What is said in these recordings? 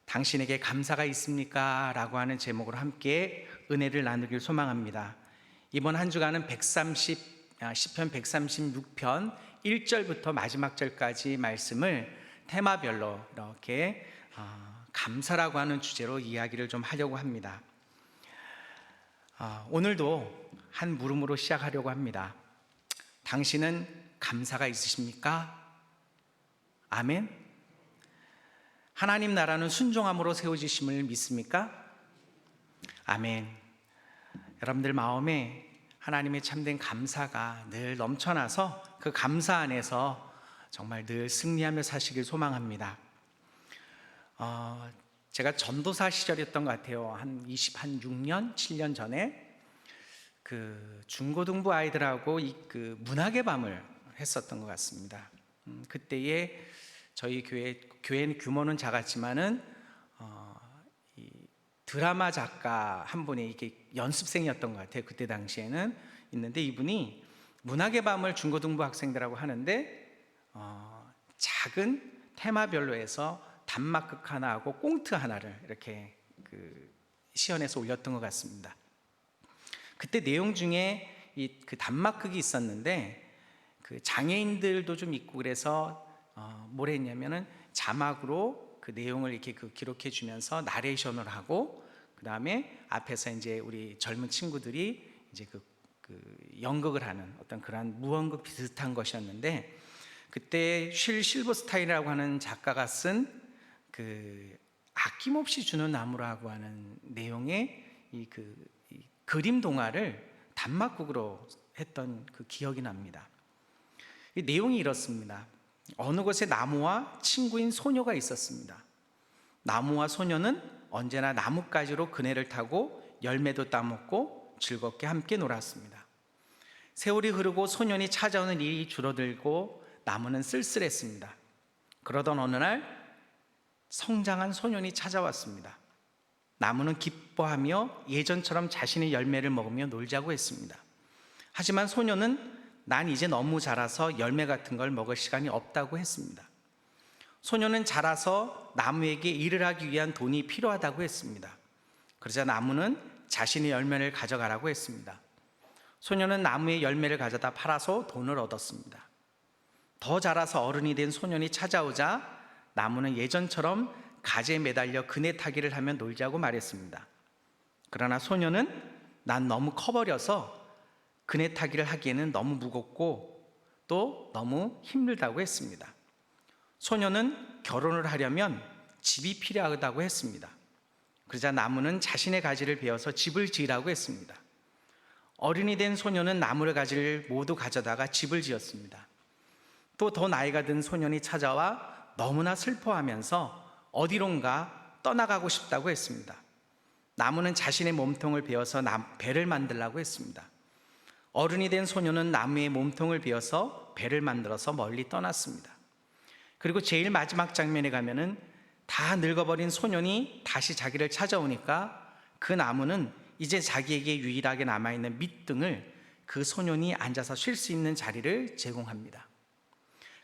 당신에게 감사가 있습니까? 라고 하는 제목으로 함께 은혜를 나누길 소망합니다. 이번 한 주간은 시편 136편 1절부터 마지막 절까지 말씀을 테마별로 이렇게 감사라고 하는 주제로 이야기를 좀 하려고 합니다. 오늘도 한 물음으로 시작하려고 합니다. 당신은 감사가 있으십니까? 아멘. 하나님 나라는 순종함으로 세워지심을 믿습니까? 아멘. 여러분들 마음에 하나님의 참된 감사가 늘 넘쳐나서 그 감사 안에서 정말 늘 승리하며 사시길 소망합니다. 제가 전도사 시절이었던 것 같아요. 한 6년, 7년 전에 그 중고등부 아이들하고 그 문학의 밤을 했었던 것 같습니다. 그때에 저희 교회는 규모는 작았지만은 이 드라마 작가 한 분이 이게 연습생이었던 것 같아요. 그때 당시에는 있는데 이분이 문학의 밤을 중고등부 학생들하고 하는데 작은 테마별로 해서 단막극 하나 하고 꽁트 하나를 이렇게 시연해서 올렸던 것 같습니다. 그때 내용 중에 그 단막극이 있었는데 그 장애인들도 좀 있고 그래서 뭘 했냐면은 자막으로 그 내용을 이렇게 기록해 주면서 나레이션을 하고 그 다음에 앞에서 이제 우리 젊은 친구들이 이제 그 연극을 하는 어떤 그러한 무언극 비슷한 것이었는데 그때 쉴 실버스타인이라고 하는 작가가 쓴 그 아낌없이 주는 나무라고 하는 내용의 이 그림 동화를 단막극으로 했던 그 기억이 납니다. 이 내용이 이렇습니다. 어느 곳에 나무와 친구인 소녀가 있었습니다. 나무와 소녀는 언제나 나뭇가지로 그네를 타고 열매도 따먹고 즐겁게 함께 놀았습니다. 세월이 흐르고 소년이 찾아오는 일이 줄어들고 나무는 쓸쓸했습니다. 그러던 어느 날 성장한 소년이 찾아왔습니다. 나무는 기뻐하며 예전처럼 자신의 열매를 먹으며 놀자고 했습니다. 하지만 소년은 난 이제 너무 자라서 열매 같은 걸 먹을 시간이 없다고 했습니다. 소년은 자라서 나무에게 일을 하기 위한 돈이 필요하다고 했습니다. 그러자 나무는 자신의 열매를 가져가라고 했습니다. 소년은 나무의 열매를 가져다 팔아서 돈을 얻었습니다. 더 자라서 어른이 된 소년이 찾아오자 나무는 예전처럼 가지에 매달려 그네 타기를 하며 놀자고 말했습니다. 그러나 소년은 난 너무 커버려서 그네 타기를 하기에는 너무 무겁고 또 너무 힘들다고 했습니다. 소년은 결혼을 하려면 집이 필요하다고 했습니다. 그러자 나무는 자신의 가지를 베어서 집을 지으라고 했습니다. 어른이 된 소년은 나무의 가지를 모두 가져다가 집을 지었습니다. 또 더 나이가 든 소년이 찾아와 너무나 슬퍼하면서 어디론가 떠나가고 싶다고 했습니다. 나무는 자신의 몸통을 베어서 배를 만들라고 했습니다. 어른이 된 소년은 나무의 몸통을 베어서 배를 만들어서 멀리 떠났습니다. 그리고 제일 마지막 장면에 가면은 다 늙어버린 소년이 다시 자기를 찾아오니까 그 나무는 이제 자기에게 유일하게 남아있는 밑등을 그 소년이 앉아서 쉴 수 있는 자리를 제공합니다.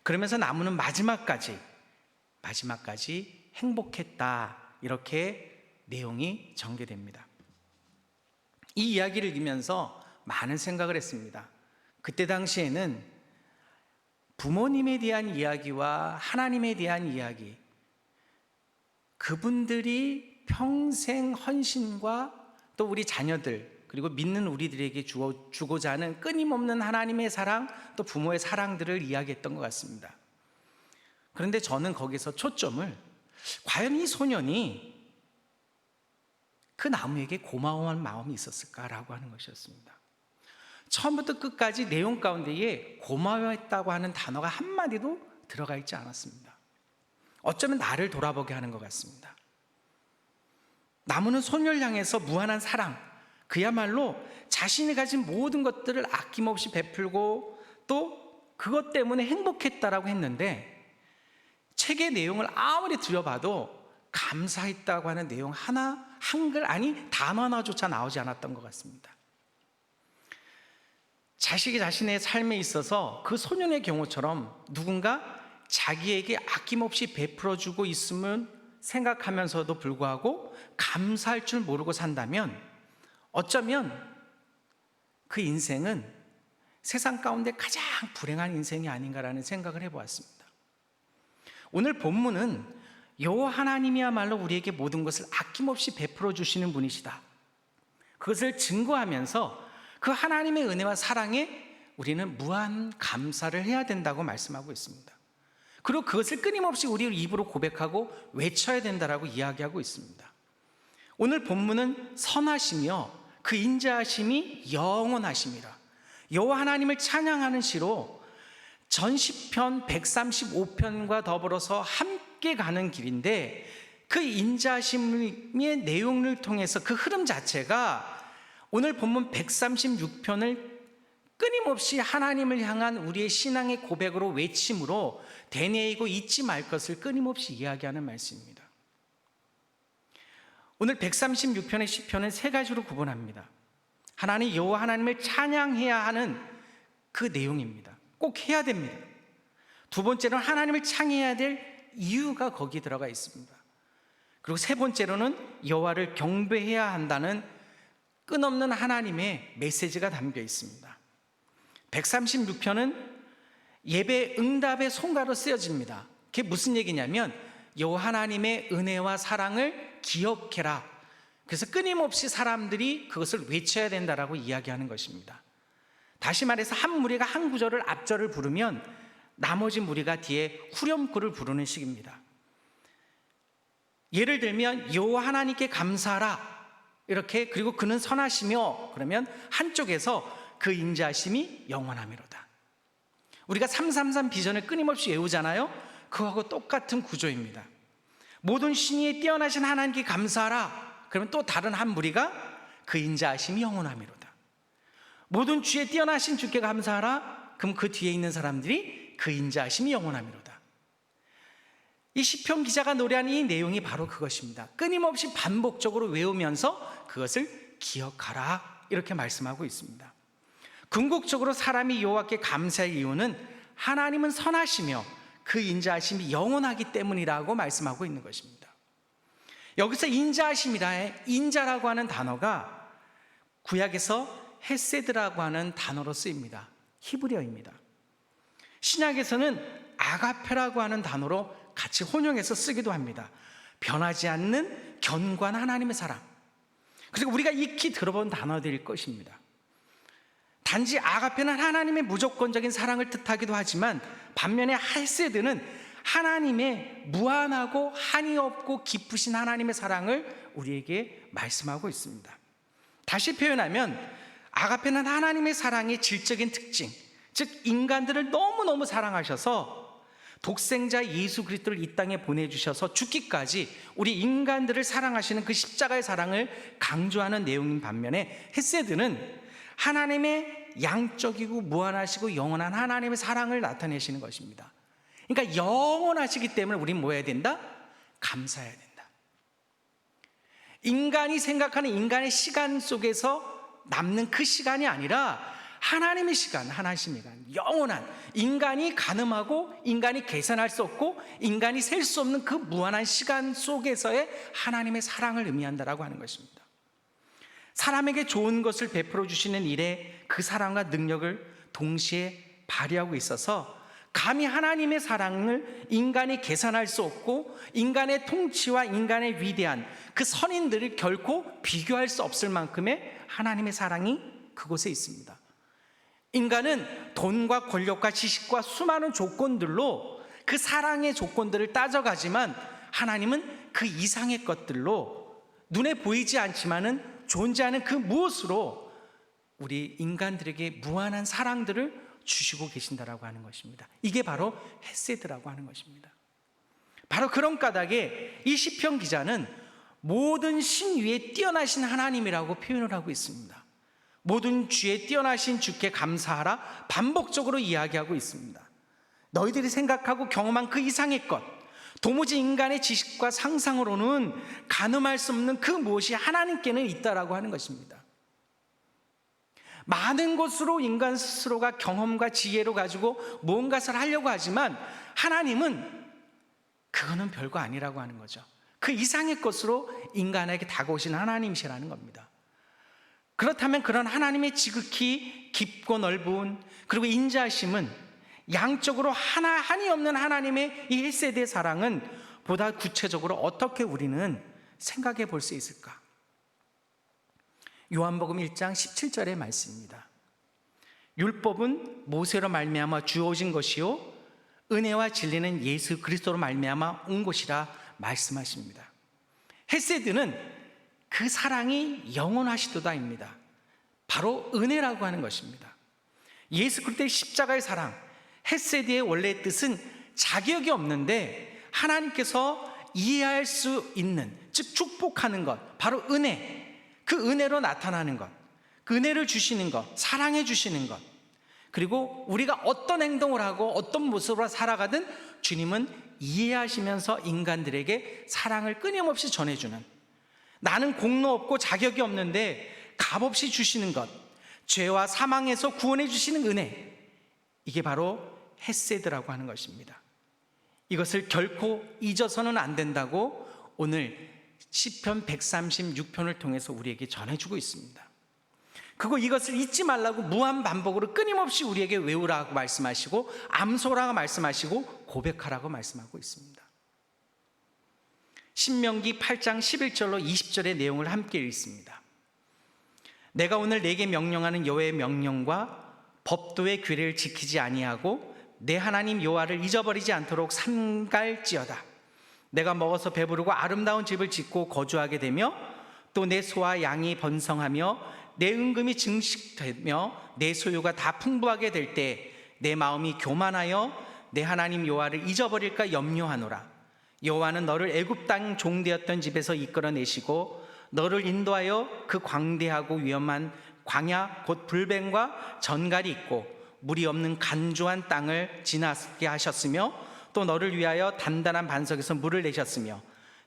그러면서 나무는 마지막까지 행복했다, 이렇게 내용이 전개됩니다. 이 이야기를 읽으면서 많은 생각을 했습니다. 그때 당시에는 부모님에 대한 이야기와 하나님에 대한 이야기, 그분들이 평생 헌신과 또 우리 자녀들 그리고 믿는 우리들에게 주고자 하는 끊임없는 하나님의 사랑, 또 부모의 사랑들을 이야기했던 것 같습니다. 그런데 저는 거기서 초점을 과연 이 소년이 그 나무에게 고마워한 마음이 있었을까라고 하는 것이었습니다. 처음부터 끝까지 내용 가운데에 고마워했다고 하는 단어가 한마디도 들어가 있지 않았습니다. 어쩌면 나를 돌아보게 하는 것 같습니다. 나무는 소녀를 향해서 무한한 사랑, 그야말로 자신이 가진 모든 것들을 아낌없이 베풀고 또 그것 때문에 행복했다라고 했는데 책의 내용을 아무리 들여봐도 감사했다고 하는 내용 하나, 한글 아니 단어 하나조차 나오지 않았던 것 같습니다. 자식이 자신의 삶에 있어서 그 소년의 경우처럼 누군가 자기에게 아낌없이 베풀어주고 있으면 생각하면서도 불구하고 감사할 줄 모르고 산다면 어쩌면 그 인생은 세상 가운데 가장 불행한 인생이 아닌가라는 생각을 해보았습니다. 오늘 본문은 여호와 하나님이야말로 우리에게 모든 것을 아낌없이 베풀어 주시는 분이시다, 그것을 증거하면서 그 하나님의 은혜와 사랑에 우리는 무한 감사를 해야 된다고 말씀하고 있습니다. 그리고 그것을 끊임없이 우리 입으로 고백하고 외쳐야 된다라고 이야기하고 있습니다. 오늘 본문은 선하시며 그 인자하심이 영원하심이라, 여호와 하나님을 찬양하는 시로 전 시편 135편과 더불어서 함께 가는 길인데, 그 인자하심의 내용을 통해서 그 흐름 자체가 오늘 본문 136편을 끊임없이 하나님을 향한 우리의 신앙의 고백으로 외침으로 되뇌이고 잊지 말 것을 끊임없이 이야기하는 말씀입니다. 오늘 136편의 시편은 세 가지로 구분합니다. 하나님, 여호와 하나님을 찬양해야 하는 그 내용입니다. 꼭 해야 됩니다. 두 번째로는 하나님을 찬양해야 될 이유가 거기 들어가 있습니다. 그리고 세 번째로는 여호와를 경배해야 한다는 끝없는 하나님의 메시지가 담겨 있습니다. 136편은 예배 응답의 송가로 쓰여집니다. 그게 무슨 얘기냐면 여호와 하나님의 은혜와 사랑을 기억해라, 그래서 끊임없이 사람들이 그것을 외쳐야 된다라고 이야기하는 것입니다. 다시 말해서 한 무리가 한 구절을 앞절을 부르면 나머지 무리가 뒤에 후렴구를 부르는 식입니다. 예를 들면 여호와 하나님께 감사하라 이렇게, 그리고 그는 선하시며, 그러면 한쪽에서 그 인자하심이 영원하미로다. 우리가 333 비전을 끊임없이 외우잖아요. 그거하고 똑같은 구조입니다. 모든 신위에 뛰어나신 하나님께 감사하라, 그러면 또 다른 한 무리가 그 인자하심이 영원하미로다. 모든 주에 뛰어나신 주께 감사하라, 그럼 그 뒤에 있는 사람들이 그 인자하심이 영원하미로다. 이 시편 기자가 노래하는 이 내용이 바로 그것입니다. 끊임없이 반복적으로 외우면서 그것을 기억하라 이렇게 말씀하고 있습니다. 궁극적으로 사람이 여호와께 감사할 이유는 하나님은 선하시며 그 인자하심이 영원하기 때문이라고 말씀하고 있는 것입니다. 여기서 인자하심이라의 인자라고 하는 단어가 구약에서 헤세드라고 하는 단어로 쓰입니다. 히브리어입니다. 신약에서는 아가페라고 하는 단어로 같이 혼용해서 쓰기도 합니다. 변하지 않는 견고한 하나님의 사랑. 그리고 우리가 익히 들어본 단어들일 것입니다. 단지 아가페는 하나님의 무조건적인 사랑을 뜻하기도 하지만, 반면에 헤세드는 하나님의 무한하고 한이 없고 깊으신 하나님의 사랑을 우리에게 말씀하고 있습니다. 다시 표현하면 아가페는 하나님의 사랑의 질적인 특징, 즉 인간들을 너무너무 사랑하셔서 독생자 예수 그리스도를 이 땅에 보내주셔서 죽기까지 우리 인간들을 사랑하시는 그 십자가의 사랑을 강조하는 내용인 반면에, 헤세드는 하나님의 양적이고 무한하시고 영원한 하나님의 사랑을 나타내시는 것입니다. 그러니까 영원하시기 때문에 우리는 뭐 해야 된다? 감사해야 된다. 인간이 생각하는 인간의 시간 속에서 남는 그 시간이 아니라 하나님의 시간, 하나님의 시간, 영원한, 인간이 가늠하고 인간이 계산할 수 없고 인간이 셀 수 없는 그 무한한 시간 속에서의 하나님의 사랑을 의미한다라고 하는 것입니다. 사람에게 좋은 것을 베풀어 주시는 일에 그 사랑과 능력을 동시에 발휘하고 있어서 감히 하나님의 사랑을 인간이 계산할 수 없고 인간의 통치와 인간의 위대한 그 선인들을 결코 비교할 수 없을 만큼의 하나님의 사랑이 그곳에 있습니다. 인간은 돈과 권력과 지식과 수많은 조건들로 그 사랑의 조건들을 따져가지만, 하나님은 그 이상의 것들로 눈에 보이지 않지만은 존재하는 그 무엇으로 우리 인간들에게 무한한 사랑들을 주시고 계신다라고 하는 것입니다. 이게 바로 헤세드라고 하는 것입니다. 바로 그런 까닭에 이 시편 기자는 모든 신 위에 뛰어나신 하나님이라고 표현을 하고 있습니다. 모든 주에 뛰어나신 주께 감사하라 반복적으로 이야기하고 있습니다. 너희들이 생각하고 경험한 그 이상의 것, 도무지 인간의 지식과 상상으로는 가늠할 수 없는 그 무엇이 하나님께는 있다라고 하는 것입니다. 많은 것으로 인간 스스로가 경험과 지혜로 가지고 무언가를 하려고 하지만, 하나님은 그거는 별거 아니라고 하는 거죠. 그 이상의 것으로 인간에게 다가오신 하나님이시라는 겁니다. 그렇다면 그런 하나님의 지극히 깊고 넓은 그리고 인자하심은 양적으로 한이 없는 하나님의 이 1세대의 사랑은 보다 구체적으로 어떻게 우리는 생각해 볼 수 있을까? 요한복음 1장 17절의 말씀입니다. 율법은 모세로 말미암아 주어진 것이요 은혜와 진리는 예수 그리스도로 말미암아 온 것이라 말씀하십니다. 헤세드는 그 사랑이 영원하시도다입니다. 바로 은혜라고 하는 것입니다. 예수 그리스도의 십자가의 사랑, 헤세드의 원래의 뜻은 자격이 없는데 하나님께서 이해할 수 있는, 즉 축복하는 것, 바로 은혜, 그 은혜로 나타나는 것, 그 은혜를 주시는 것, 사랑해 주시는 것, 그리고 우리가 어떤 행동을 하고 어떤 모습으로 살아가든 주님은 이해하시면서 인간들에게 사랑을 끊임없이 전해주는, 나는 공로 없고 자격이 없는데 값없이 주시는 것, 죄와 사망에서 구원해 주시는 은혜, 이게 바로 헤세드라고 하는 것입니다. 이것을 결코 잊어서는 안 된다고 오늘 시편 136편을 통해서 우리에게 전해주고 있습니다. 그리고 이것을 잊지 말라고 무한 반복으로 끊임없이 우리에게 외우라고 말씀하시고 암송하라고 말씀하시고 고백하라고 말씀하고 있습니다. 신명기 8장 11절로 20절의 내용을 함께 읽습니다. 내가 오늘 내게 명령하는 여호와의 명령과 법도의 규례를 지키지 아니하고 내 하나님 여호와를 잊어버리지 않도록 삼갈지어다. 내가 먹어서 배부르고 아름다운 집을 짓고 거주하게 되며 또 내 소와 양이 번성하며 내 은금이 증식되며 내 소유가 다 풍부하게 될 때 내 마음이 교만하여 내 하나님 여호와를 잊어버릴까 염려하노라. 여호와는 너를 애굽 땅 종되었던 집에서 이끌어내시고 너를 인도하여 그 광대하고 위험한 광야 곧 불뱀과 전갈이 있고 물이 없는 간조한 땅을 지나게 하셨으며 또 너를 위하여 단단한 반석에서 물을 내셨으며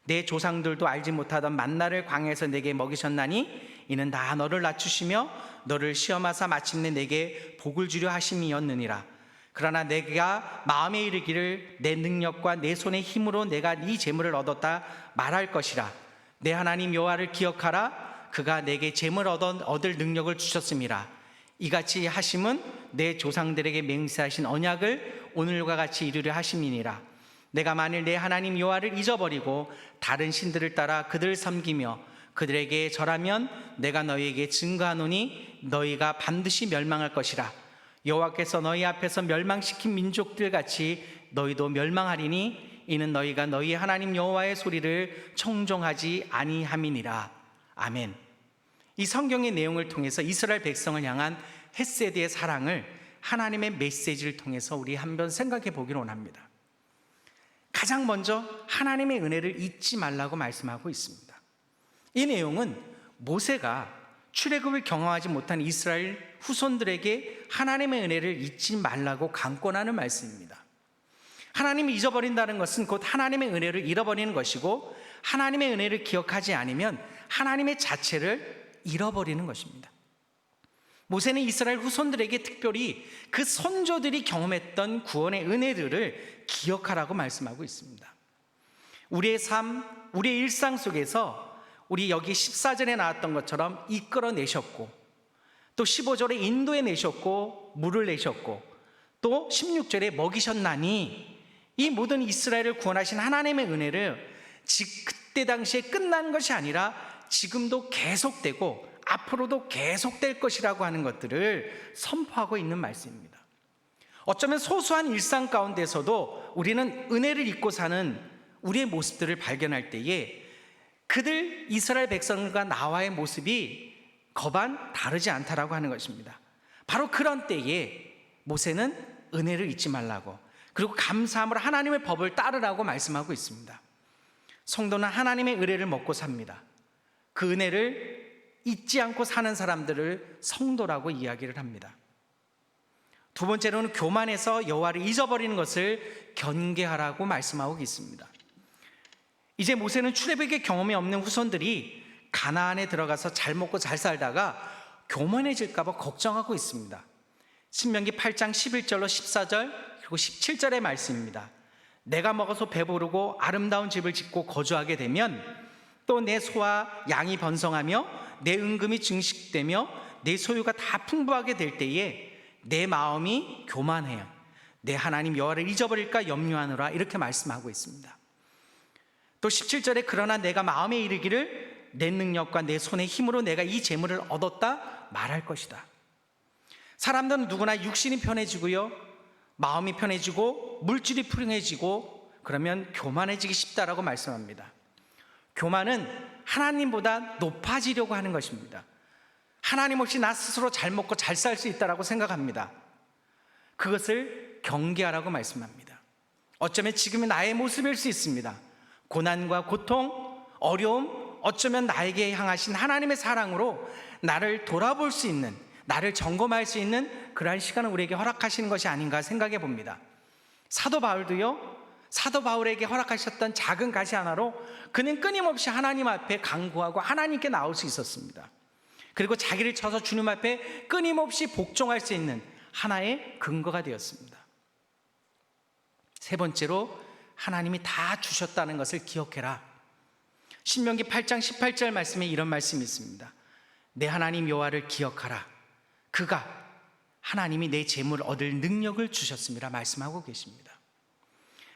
내 조상들도 알지 못하던 만나를 광야에서 내게 먹이셨나니 이는 다 너를 낮추시며 너를 시험하사 마침내 내게 복을 주려 하심이었느니라. 그러나 내가 마음에 이르기를 내 능력과 내 손의 힘으로 내가 네 재물을 얻었다 말할 것이라. 내 하나님 여호와를 기억하라. 그가 내게 재물 얻을 능력을 주셨음이라. 이같이 하심은 내 조상들에게 맹세하신 언약을 오늘과 같이 이루려 하심이니라. 내가 만일 내 하나님 여호와를 잊어버리고 다른 신들을 따라 그들을 섬기며 그들에게 절하면 내가 너희에게 증거하노니 너희가 반드시 멸망할 것이라. 여호와께서 너희 앞에서 멸망시킨 민족들 같이 너희도 멸망하리니 이는 너희가 너희 하나님 여호와의 소리를 청종하지 아니함이니라. 아멘. 이 성경의 내용을 통해서 이스라엘 백성을 향한 헤세드의 사랑을 하나님의 메시지를 통해서 우리 한번 생각해 보기를 원합니다. 가장 먼저 하나님의 은혜를 잊지 말라고 말씀하고 있습니다. 이 내용은 모세가 출애굽을 경험하지 못한 이스라엘 후손들에게 하나님의 은혜를 잊지 말라고 강권하는 말씀입니다. 하나님을 잊어버린다는 것은 곧 하나님의 은혜를 잃어버리는 것이고 하나님의 은혜를 기억하지 않으면 하나님의 자체를 잃어버리는 것입니다. 모세는 이스라엘 후손들에게 특별히 그 선조들이 경험했던 구원의 은혜들을 기억하라고 말씀하고 있습니다. 우리의 삶, 우리의 일상 속에서 우리 여기 14절에 나왔던 것처럼 이끌어내셨고 또 15절에 인도해 내셨고 물을 내셨고 또 16절에 먹이셨나니 이 모든 이스라엘을 구원하신 하나님의 은혜를 그때 당시에 끝난 것이 아니라 지금도 계속되고 앞으로도 계속될 것이라고 하는 것들을 선포하고 있는 말씀입니다. 어쩌면 소소한 일상 가운데서도 우리는 은혜를 잊고 사는 우리의 모습들을 발견할 때에 그들 이스라엘 백성과 나와의 모습이 거반 다르지 않다라고 하는 것입니다. 바로 그런 때에 모세는 은혜를 잊지 말라고 그리고 감사함으로 하나님의 법을 따르라고 말씀하고 있습니다. 성도는 하나님의 은혜를 먹고 삽니다. 그 은혜를 잊지 않고 사는 사람들을 성도라고 이야기를 합니다. 두 번째로는 교만해서 여호와를 잊어버리는 것을 경계하라고 말씀하고 있습니다. 이제 모세는 출애굽의 경험이 없는 후손들이 가나안에 들어가서 잘 먹고 잘 살다가 교만해질까 봐 걱정하고 있습니다. 신명기 8장 11절로 14절 그리고 17절의 말씀입니다. 내가 먹어서 배부르고 아름다운 집을 짓고 거주하게 되면 또 내 소와 양이 번성하며 내 은금이 증식되며 내 소유가 다 풍부하게 될 때에 내 마음이 교만해요. 내 하나님 여호와를 잊어버릴까 염려하노라, 이렇게 말씀하고 있습니다. 또 17절에 그러나 내가 마음에 이르기를 내 능력과 내 손의 힘으로 내가 이 재물을 얻었다 말할 것이다. 사람들은 누구나 육신이 편해지고요, 마음이 편해지고 물질이 풍요해지고 그러면 교만해지기 쉽다라고 말씀합니다. 교만은 하나님보다 높아지려고 하는 것입니다. 하나님 없이 나 스스로 잘 먹고 잘 살 수 있다라고 생각합니다. 그것을 경계하라고 말씀합니다. 어쩌면 지금의 나의 모습일 수 있습니다. 고난과 고통, 어려움, 어쩌면 나에게 향하신 하나님의 사랑으로 나를 돌아볼 수 있는, 나를 점검할 수 있는 그러한 시간을 우리에게 허락하시는 것이 아닌가 생각해 봅니다. 사도 바울도요, 사도 바울에게 허락하셨던 작은 가시 하나로 그는 끊임없이 하나님 앞에 간구하고 하나님께 나올 수 있었습니다. 그리고 자기를 쳐서 주님 앞에 끊임없이 복종할 수 있는 하나의 근거가 되었습니다. 세 번째로, 하나님이 다 주셨다는 것을 기억해라. 신명기 8장 18절 말씀에 이런 말씀이 있습니다. 내 하나님 여호와를 기억하라. 그가, 하나님이 내 재물 얻을 능력을 주셨습니다 말씀하고 계십니다.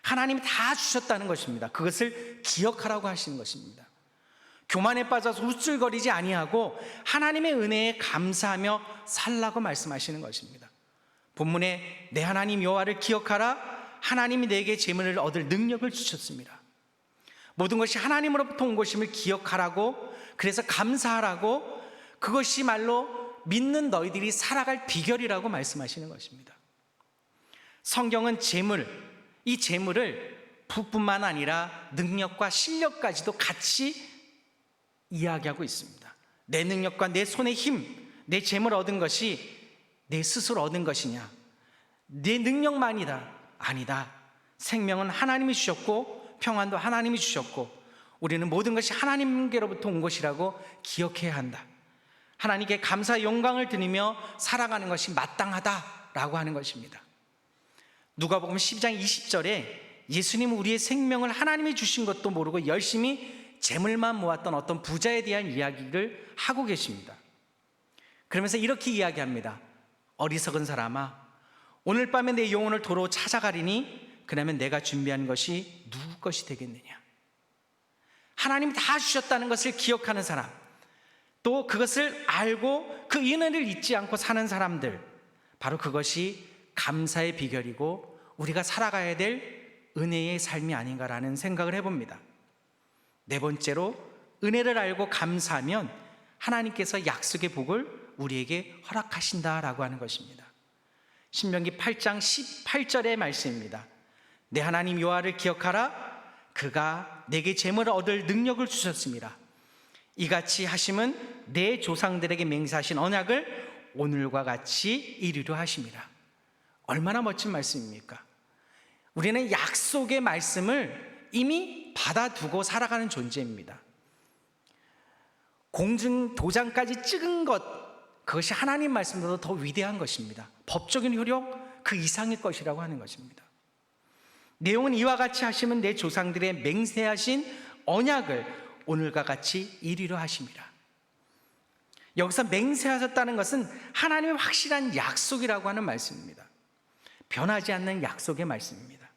하나님이 다 주셨다는 것입니다. 그것을 기억하라고 하시는 것입니다. 교만에 빠져서 우쭐거리지 아니하고 하나님의 은혜에 감사하며 살라고 말씀하시는 것입니다. 본문에 내 하나님 여호와를 기억하라. 하나님이 내게 재물을 얻을 능력을 주셨습니다. 모든 것이 하나님으로부터 온 것임을 기억하라고, 그래서 감사하라고, 그것이 말로 믿는 너희들이 살아갈 비결이라고 말씀하시는 것입니다. 성경은 재물, 이 재물을 부뿐만 아니라 능력과 실력까지도 같이 이야기하고 있습니다. 내 능력과 내 손의 힘, 내 재물 얻은 것이 내 스스로 얻은 것이냐, 내 능력만이다, 아니다. 생명은 하나님이 주셨고 평안도 하나님이 주셨고 우리는 모든 것이 하나님께로부터 온 것이라고 기억해야 한다. 하나님께 감사 영광을 드리며 살아가는 것이 마땅하다라고 하는 것입니다. 누가복음 12장 20절에 예수님은 우리의 생명을 하나님이 주신 것도 모르고 열심히 재물만 모았던 어떤 부자에 대한 이야기를 하고 계십니다. 그러면서 이렇게 이야기합니다. 어리석은 사람아, 오늘 밤에 내 영혼을 도로 찾아가리니 그러면 내가 준비한 것이 누구 것이 되겠느냐. 하나님이 다 주셨다는 것을 기억하는 사람, 또 그것을 알고 그 은혜를 잊지 않고 사는 사람들, 바로 그것이 감사의 비결이고 우리가 살아가야 될 은혜의 삶이 아닌가라는 생각을 해봅니다. 네 번째로, 은혜를 알고 감사하면 하나님께서 약속의 복을 우리에게 허락하신다라고 하는 것입니다. 신명기 8장 18절의 말씀입니다. 내 하나님 여호와를 기억하라. 그가 내게 재물을 얻을 능력을 주셨습니다. 이같이 하심은 내 조상들에게 맹세하신 언약을 오늘과 같이 이루려 하심이라. 얼마나 멋진 말씀입니까? 우리는 약속의 말씀을 이미 받아두고 살아가는 존재입니다. 공증 도장까지 찍은 것, 그것이 하나님 말씀보다 더 위대한 것입니다. 법적인 효력 그 이상의 것이라고 하는 것입니다. 내용은 이와 같이 하시면 내 조상들의 맹세하신 언약을 오늘과 같이 이루려 하심이라. 여기서 맹세하셨다는 것은 하나님의 확실한 약속이라고 하는 말씀입니다. 변하지 않는 약속의 말씀입니다.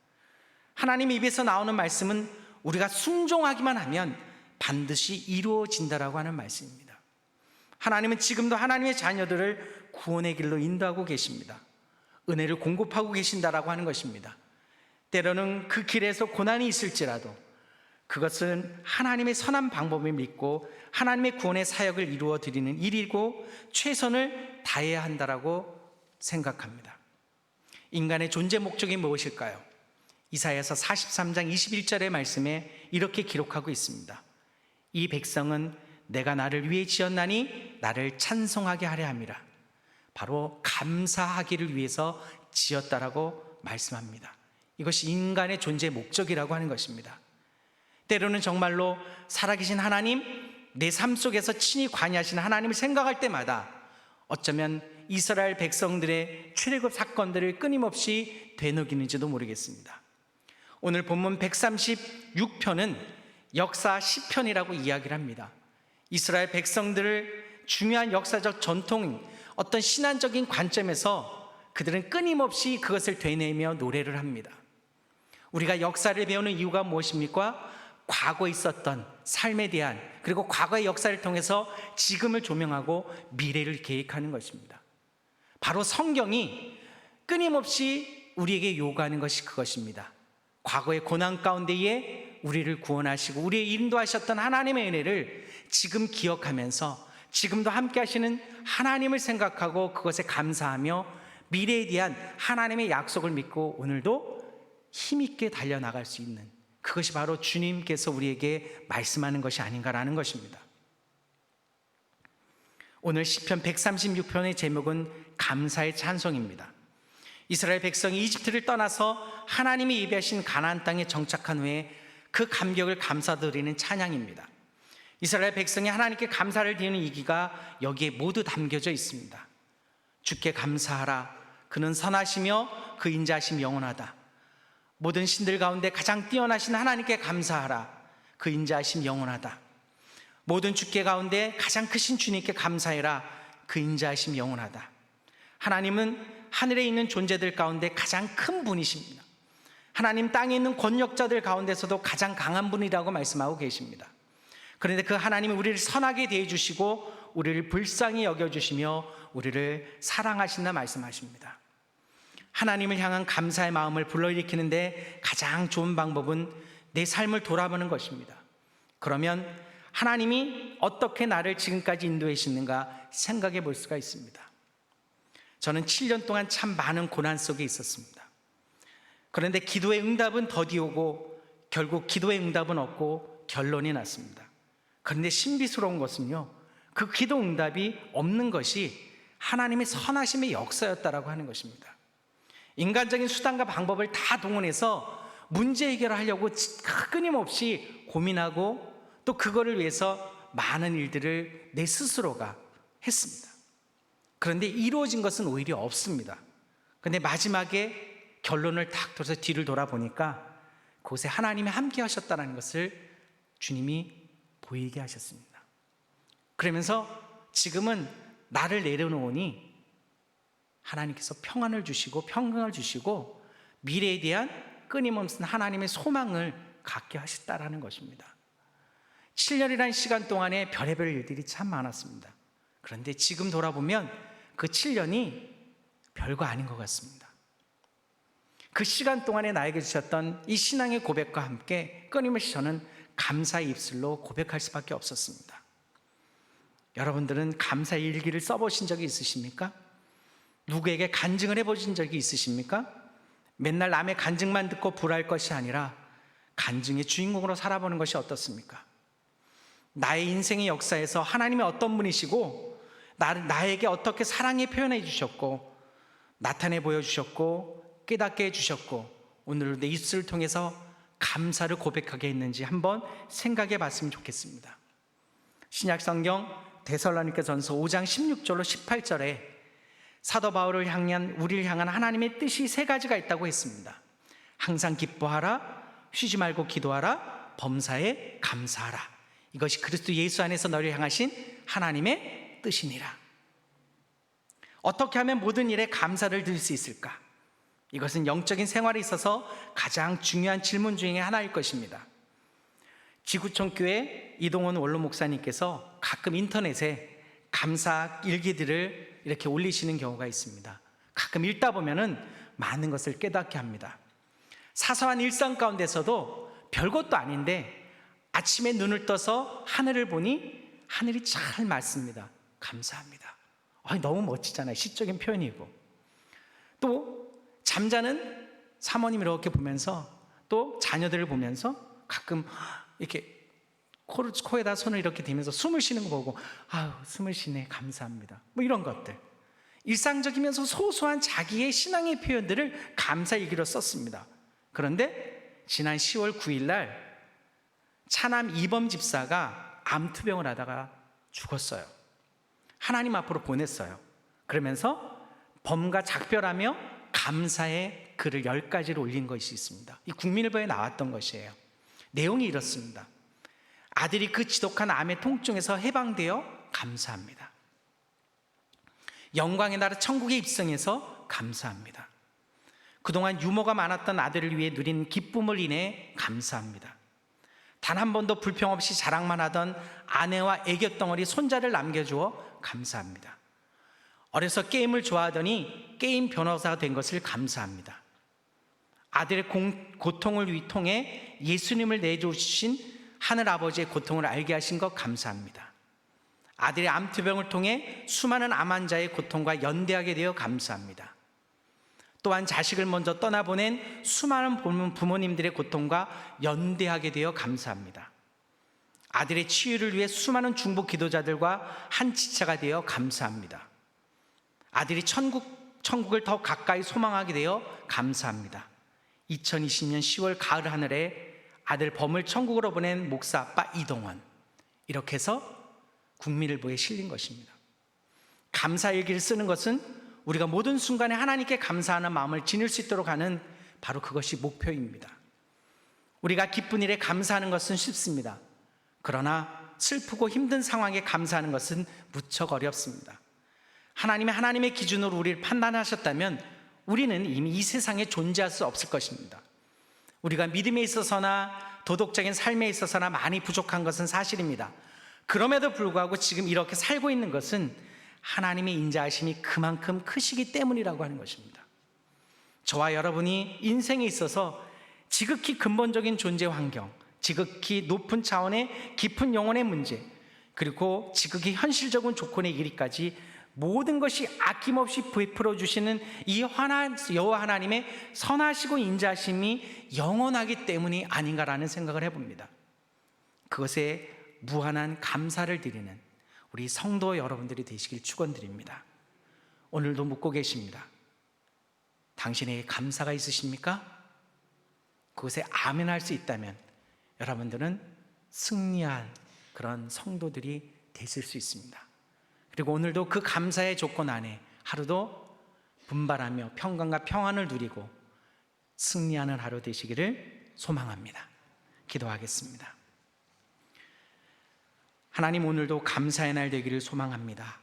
하나님 입에서 나오는 말씀은 우리가 순종하기만 하면 반드시 이루어진다라고 하는 말씀입니다. 하나님은 지금도 하나님의 자녀들을 구원의 길로 인도하고 계십니다. 은혜를 공급하고 계신다라고 하는 것입니다. 때로는 그 길에서 고난이 있을지라도 그것은 하나님의 선한 방법을 믿고 하나님의 구원의 사역을 이루어 드리는 일이고 최선을 다해야 한다라고 생각합니다. 인간의 존재 목적이 무엇일까요? 이사야서 43장 21절의 말씀에 이렇게 기록하고 있습니다. 이 백성은 내가 나를 위해 지었나니 나를 찬송하게 하려 함이라. 바로 감사하기를 위해서 지었다라고 말씀합니다. 이것이 인간의 존재 목적이라고 하는 것입니다. 때로는 정말로 살아계신 하나님, 내 삶 속에서 친히 관여하신 하나님을 생각할 때마다 어쩌면 이스라엘 백성들의 출애굽 사건들을 끊임없이 되새기는지도 모르겠습니다. 오늘 본문 136편은 역사 시편이라고 이야기를 합니다. 이스라엘 백성들을 중요한 역사적 전통, 어떤 신앙적인 관점에서 그들은 끊임없이 그것을 되뇌이며 노래를 합니다. 우리가 역사를 배우는 이유가 무엇입니까? 과거에 있었던 삶에 대한, 그리고 과거의 역사를 통해서 지금을 조명하고 미래를 계획하는 것입니다. 바로 성경이 끊임없이 우리에게 요구하는 것이 그것입니다. 과거의 고난 가운데에 우리를 구원하시고 우리의 인도하셨던 하나님의 은혜를 지금 기억하면서 지금도 함께 하시는 하나님을 생각하고 그것에 감사하며 미래에 대한 하나님의 약속을 믿고 오늘도 힘있게 달려나갈 수 있는, 그것이 바로 주님께서 우리에게 말씀하는 것이 아닌가라는 것입니다. 오늘 시편 136편의 제목은 감사의 찬송입니다. 이스라엘 백성이 이집트를 떠나서 하나님이 예비하신 가나안 땅에 정착한 후에 그 감격을 감사드리는 찬양입니다. 이스라엘 백성이 하나님께 감사를 드리는 이기가 여기에 모두 담겨져 있습니다. 주께 감사하라. 그는 선하시며 그 인자하심이 영원하다. 모든 신들 가운데 가장 뛰어나신 하나님께 감사하라. 그 인자하심이 영원하다. 모든 주께 가운데 가장 크신 주님께 감사해라. 그 인자하심이 영원하다. 하나님은 하늘에 있는 존재들 가운데 가장 큰 분이십니다. 하나님 땅에 있는 권력자들 가운데서도 가장 강한 분이라고 말씀하고 계십니다. 그런데 그 하나님이 우리를 선하게 대해주시고 우리를 불쌍히 여겨주시며 우리를 사랑하신다 말씀하십니다. 하나님을 향한 감사의 마음을 불러일으키는데 가장 좋은 방법은 내 삶을 돌아보는 것입니다. 그러면 하나님이 어떻게 나를 지금까지 인도해 주시는가 생각해 볼 수가 있습니다. 저는 7년 동안 참 많은 고난 속에 있었습니다. 그런데 기도의 응답은 더디 오고 결국 기도의 응답은 없고 결론이 났습니다. 그런데 신비스러운 것은요, 그 기도 응답이 없는 것이 하나님의 선하심의 역사였다라고 하는 것입니다. 인간적인 수단과 방법을 다 동원해서 문제 해결을 하려고 끊임없이 고민하고 또 그거를 위해서 많은 일들을 내 스스로가 했습니다. 그런데 이루어진 것은 오히려 없습니다. 그런데 마지막에 결론을 딱 들어서 뒤를 돌아보니까 그곳에 하나님이 함께 하셨다는 것을 주님이 보이게 하셨습니다. 그러면서 지금은 나를 내려놓으니 하나님께서 평안을 주시고 평강을 주시고 미래에 대한 끊임없는 하나님의 소망을 갖게 하셨다라는 것입니다. 7년이라는 시간 동안에 별의별 일들이 참 많았습니다. 그런데 지금 돌아보면 그 7년이 별거 아닌 것 같습니다. 그 시간 동안에 나에게 주셨던 이 신앙의 고백과 함께 끊임없이 저는 감사의 입술로 고백할 수밖에 없었습니다. 여러분들은 감사의 일기를 써보신 적이 있으십니까? 누구에게 간증을 해보신 적이 있으십니까? 맨날 남의 간증만 듣고 불할 것이 아니라 간증의 주인공으로 살아보는 것이 어떻습니까? 나의 인생의 역사에서 하나님이 어떤 분이시고 나에게 어떻게 사랑의 표현해 주셨고 나타내 보여주셨고 깨닫게 해주셨고 오늘 내 입술을 통해서 감사를 고백하게 했는지 한번 생각해 봤으면 좋겠습니다. 신약성경 데살로니가전서 5장 16절로 18절에 사도 바울을 향한 우리를 향한 하나님의 뜻이 세 가지가 있다고 했습니다. 항상 기뻐하라, 쉬지 말고 기도하라, 범사에 감사하라. 이것이 그리스도 예수 안에서 너를 향하신 하나님의 뜻이니라. 어떻게 하면 모든 일에 감사를 드릴 수 있을까? 이것은 영적인 생활에 있어서 가장 중요한 질문 중에 하나일 것입니다. 지구촌교회 이동원 원로 목사님께서 가끔 인터넷에 감사 일기들을 이렇게 올리시는 경우가 있습니다. 가끔 읽다 보면은 많은 것을 깨닫게 합니다. 사소한 일상 가운데서도 별것도 아닌데 아침에 눈을 떠서 하늘을 보니 하늘이 잘 맑습니다. 감사합니다. 너무 멋지잖아요. 시적인 표현이고. 또 잠자는 사모님 이렇게 보면서 또 자녀들을 보면서 가끔 이렇게 코에다 손을 이렇게 대면서 숨을 쉬는 거 보고 숨을 쉬네 감사합니다. 뭐 이런 것들 일상적이면서 소소한 자기의 신앙의 표현들을 감사일기로 썼습니다. 그런데 지난 10월 9일 날 차남 이범 집사가 암투병을 하다가 죽었어요. 하나님 앞으로 보냈어요. 그러면서 범과 작별하며 감사의 글을 10가지를 올린 것이 있습니다. 이 국민일보에 나왔던 것이에요. 내용이 이렇습니다. 아들이 그 지독한 암의 통증에서 해방되어 감사합니다. 영광의 나라 천국에 입성해서 감사합니다. 그동안 유머가 많았던 아들을 위해 누린 기쁨을 인해 감사합니다. 단 한 번도 불평 없이 자랑만 하던 아내와 애교덩어리 손자를 남겨주어 감사합니다. 어려서 게임을 좋아하더니 게임 변호사가 된 것을 감사합니다. 아들의 고통을 통해 예수님을 내주신 하늘아버지의 고통을 알게 하신 것 감사합니다. 아들의 암투병을 통해 수많은 암 환자의 고통과 연대하게 되어 감사합니다. 또한 자식을 먼저 떠나보낸 수많은 부모님들의 고통과 연대하게 되어 감사합니다. 아들의 치유를 위해 수많은 중보 기도자들과 한 지체가 되어 감사합니다. 아들이 천국을 더 가까이 소망하게 되어 감사합니다. 2020년 10월 가을 하늘에 아들 범을 천국으로 보낸 목사 아빠 이동원, 이렇게 해서 국민일보에 실린 것입니다. 감사 일기를 쓰는 것은 우리가 모든 순간에 하나님께 감사하는 마음을 지닐 수 있도록 하는 바로 그것이 목표입니다. 우리가 기쁜 일에 감사하는 것은 쉽습니다. 그러나 슬프고 힘든 상황에 감사하는 것은 무척 어렵습니다. 하나님의 기준으로 우리를 판단하셨다면 우리는 이미 이 세상에 존재할 수 없을 것입니다. 우리가 믿음에 있어서나 도덕적인 삶에 있어서나 많이 부족한 것은 사실입니다. 그럼에도 불구하고 지금 이렇게 살고 있는 것은 하나님의 인자하심이 그만큼 크시기 때문이라고 하는 것입니다. 저와 여러분이 인생에 있어서 지극히 근본적인 존재 환경, 지극히 높은 차원의 깊은 영혼의 문제, 그리고 지극히 현실적인 조건에 이르기까지 모든 것이 아낌없이 베풀어 주시는 이 여호와 하나님의 선하시고 인자하심이 영원하기 때문이 아닌가라는 생각을 해봅니다. 그것에 무한한 감사를 드리는 우리 성도 여러분들이 되시길 축원드립니다. 오늘도 묻고 계십니다. 당신에게 감사가 있으십니까? 그것에 아멘 할 수 있다면 여러분들은 승리한 그런 성도들이 되실 수 있습니다. 그리고 오늘도 그 감사의 조건 안에 하루도 분발하며 평강과 평안을 누리고 승리하는 하루 되시기를 소망합니다. 기도하겠습니다. 하나님, 오늘도 감사의 날 되기를 소망합니다.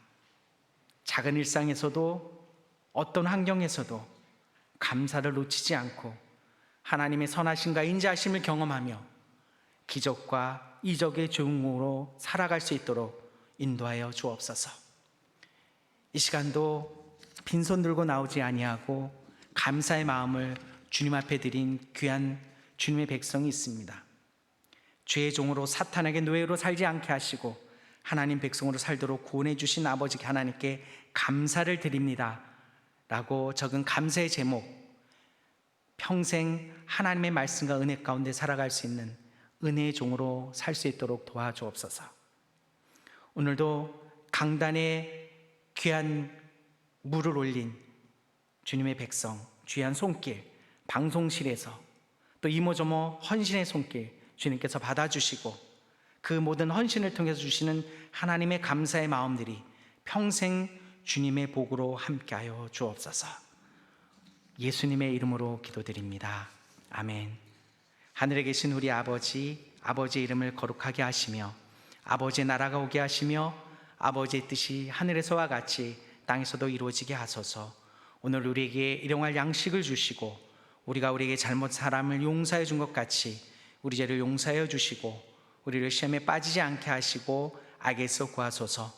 작은 일상에서도 어떤 환경에서도 감사를 놓치지 않고 하나님의 선하심과 인자하심을 경험하며 기적과 이적의 종으로 살아갈 수 있도록 인도하여 주옵소서. 이 시간도 빈손 들고 나오지 아니하고 감사의 마음을 주님 앞에 드린 귀한 주님의 백성이 있습니다. 죄의 종으로 사탄에게 노예로 살지 않게 하시고 하나님 백성으로 살도록 구원해 주신 아버지 하나님께 감사를 드립니다 라고 적은 감사의 제목, 평생 하나님의 말씀과 은혜 가운데 살아갈 수 있는 은혜의 종으로 살 수 있도록 도와주옵소서. 오늘도 강단에 귀한 물을 올린 주님의 백성, 귀한 손길, 방송실에서 또 이모저모 헌신의 손길 주님께서 받아주시고 그 모든 헌신을 통해서 주시는 하나님의 감사의 마음들이 평생 주님의 복으로 함께하여 주옵소서. 예수님의 이름으로 기도드립니다. 아멘. 하늘에 계신 우리 아버지, 아버지의 이름을 거룩하게 하시며 아버지의 나라가 오게 하시며 아버지의 뜻이 하늘에서와 같이 땅에서도 이루어지게 하소서. 오늘 우리에게 일용할 양식을 주시고 우리가 우리에게 잘못 사람을 용서해 준 것 같이 우리 죄를 용서하여 주시고 우리를 시험에 빠지지 않게 하시고 악에서 구하소서.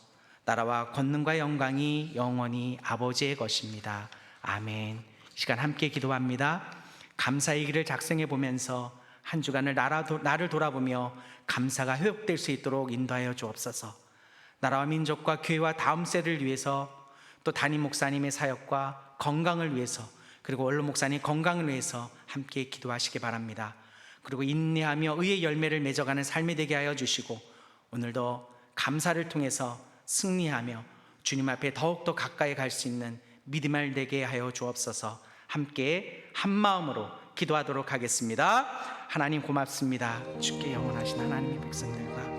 나라와 권능과 영광이 영원히 아버지의 것입니다. 아멘. 이 시간 함께 기도합니다. 감사의 길을 작성해 보면서 한 주간을 나를 돌아보며 감사가 회복될 수 있도록 인도하여 주옵소서. 나라와 민족과 교회와 다음 세대를 위해서 또 담임 목사님의 사역과 건강을 위해서 그리고 원로 목사님 건강을 위해서 함께 기도하시기 바랍니다. 그리고 인내하며 의의 열매를 맺어가는 삶이 되게 하여 주시고 오늘도 감사를 통해서 승리하며 주님 앞에 더욱더 가까이 갈 수 있는 믿음을 되게 하여 주옵소서. 함께 한 마음으로 기도하도록 하겠습니다. 하나님 고맙습니다. 주께 영원하신 하나님의 백성들과